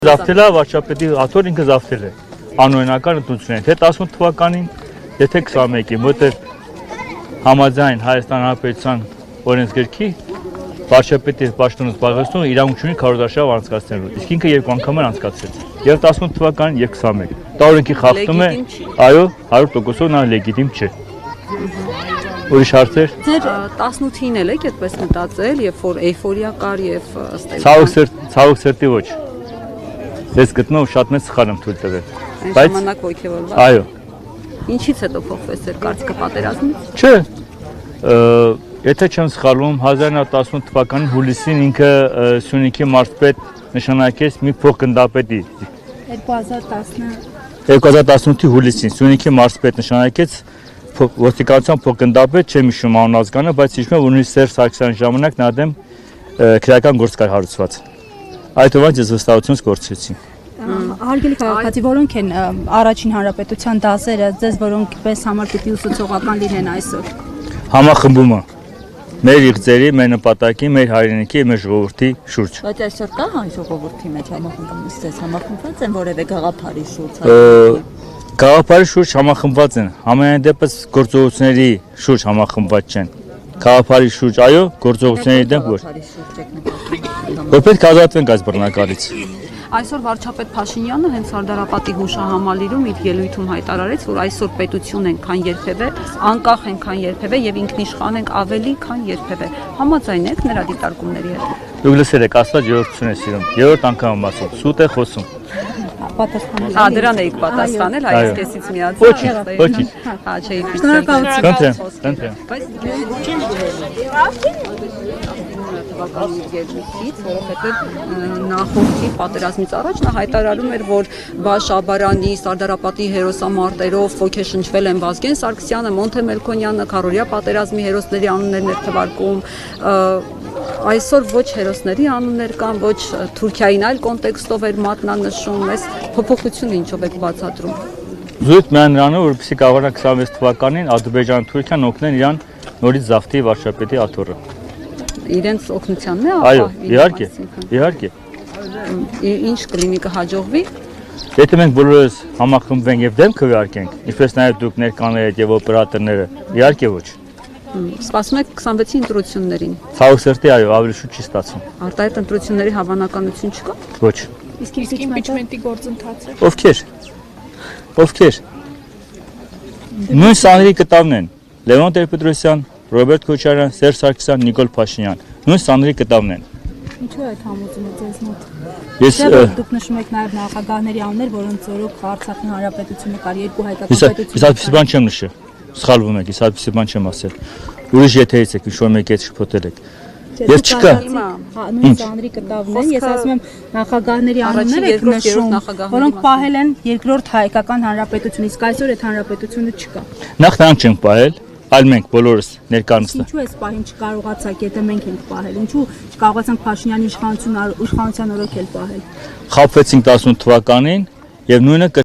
Զավթելա վարչապետի աթոր ինքը զավթել է անօրինական ընտրությունից, թե 18 թվականին, եթե 21-ի, որտեղ համաձայն Հայաստան Հանրապետության օրենսգրքի վարչապետի պաշտոնը զբաղեցնող իրավունք ունի քարոզարշավ անցկացնելու, իսկ ինքը երկու անգամ անցկացրեց, եւ 18 թվականին եւ 21։ Դա օրենքի խախտում է, այո, 100%-ով նա լեգիտիմ չէ։ Ուրիշ հարցեր։ Ձեր 18-ին էլ եք այդպես մտածել, երբ որ էյֆորիա կար եւ ցավոք սրտի ոչ։ Ես գտնում շատ մեծ սխալ եմ թույլ տվել։ Բայց ժամանակ ոգևորված։ Այո։ Ինչից հետո փոխվեց ձեր կարծիքը պատերազմից։ Չէ։ Եթե չեմ սխալվում, 1918 թվականի հուլիսին ինքը Սյունիքի մարզպետ նշանակեց մի փոխգնդապետի։ 2018-ի հուլիսին Սյունիքի մարզպետ նշանակեց ոստիկանության փոխգնդապետ, չեմ հիշում անուն ազգանը, բայց հիշում եմ, որ նույնիսկ Սերժ Սարգսյանի ժամանակ նա դեմ քրեական գործ կար հարուցված։ Այդ օրվանից ես վստահությունս կորցրեցի։ Հարգելի քաղաքացի, որոնք են առաջին հանրապետության դասերը, ձեզ որոնք պես համար պիտի ուսուցողական լինեն այսօր։ Համախմբումը մեր իղձերի, մեր նպատակի, մեր հայրենիքի, մեր ժողովրդի շուրջ։ Բայց այսօր կա հայ ժողովրդի մեջ համախմբումից ձեզ համախմբված են որևէ գաղափարի շուրջ։ Գաղափարի շուրջ համախմբված են, համենայն դեպս գործողությունների շուրջ համախմբված չեն։ Գաղափարի շուրջ, այո, գործողությունների դեմ ոչ։ Որ պետք է ազատվենք այս բռնակալից։ Այսօր վարչապետ Փաշինյանը հենց Սարդարապատի հուշահամալիրում իր ելույթում հայտարարեց, որ այսօր պետություն են քան երբևէ, անկախ են քան երբևէ եւ ինքնիշխան ենք ավելի քան երբևէ։ Համաձայն եք նրա դիտարկումների հետ։ Դուք լսել եք, աստված երրորդություն է սիրում։ Երրորդ անգամ եմ ասում, սուտ է խոսում։ Պատասխանել։ Դրան էիք պատասխանել, այս քեսից միացա։ Ոչինչ։ Հա, չէի պիտի։ Խնդրեմ։ Որովհետև նախորդի պատերազմից առաջ նա հայտարարում էր, որ Բաշ Աբարյանի, Սարդարապատի հերոսամարտերով ոգեշնչվել են Վազգեն Սարգսյանը, Մոնթե Մելքոնյանը, Քարորիա պատերազմի հերոսների անուններն էր թվարկում։ Այսօր ոչ հերոսների անուններ կան, ոչ Թուրքիային այլ կոնտեքստով էր մատնանշում, այս փոփոխությունը ինչով եք բացատրում։ Զույգ միայն նրանով, որպեսզի կարողանա 26 թվականին Ադրբեջան Թուրքիան օգնեն իրան նորից զավթի վարչապետի աթոռը։ Իրենց օգնությանն է, այո, իհարկե, իհարկե։ Ինչ կլինի կհաջողվի։ Եթե մենք բոլորս համախմբվենք եւ դեմ քվեարկենք, ինչպես նաեւ դուք ներկաներդ եւ օպերատորները, իհարկե ոչ։ Սպասում եք 26-ի ընտրություններին։ Ցավոք սրտի, այո, ավելի շուտ չի ստացվում։ Արտահայտ ընտրությունների հավանականություն չկա։ Ոչ։ Իսկ իմպիչմենտի գործընթացը։ Ովքեր։ Նույն սանրի կտավն են։ Լևոն Տեր-Պետրոսյան, Ռոբերտ Քոչարյան, Սերժ Սարգսյան, Նիկոլ Փաշինյան։ Նույն սանրի կտավն են։ Ինչու է այդ համոզումը ձեզ մոտ։ Ես դուք նշում եք նաև նախագահների անուններ, որոնց օրոք Արցախի հանրապետությունը կար, երկու հայկական պետություն։ Ես այդպիսի բան չեմ նշել։ Սխալվում եք, ես այդպիսի բան չեմ ասել։ Ուրիշ եթերից եք, ինչ-որ մեկի հետ շփոթել եք։ Ես չկա։ Նույն ծանրի կտավն են, ես ասում եմ նախագահների անունները եք նշում, որոնք պահել են երկրորդ հայկական հանրապետություն, իսկ այսօր այդ հանրապետությունը չկա։ Նախ նրանք չեն պահել, այլ մենք բոլորս ներկայացնենք։ Ինչու այս պահին չկարողացաք, եթե մենք ենք պահել, ինչու չկարողացանք Փաշինյանի իշխանության օրոք էլ պահել։ Խաբվեցինք 18 թվականին եւ նույնը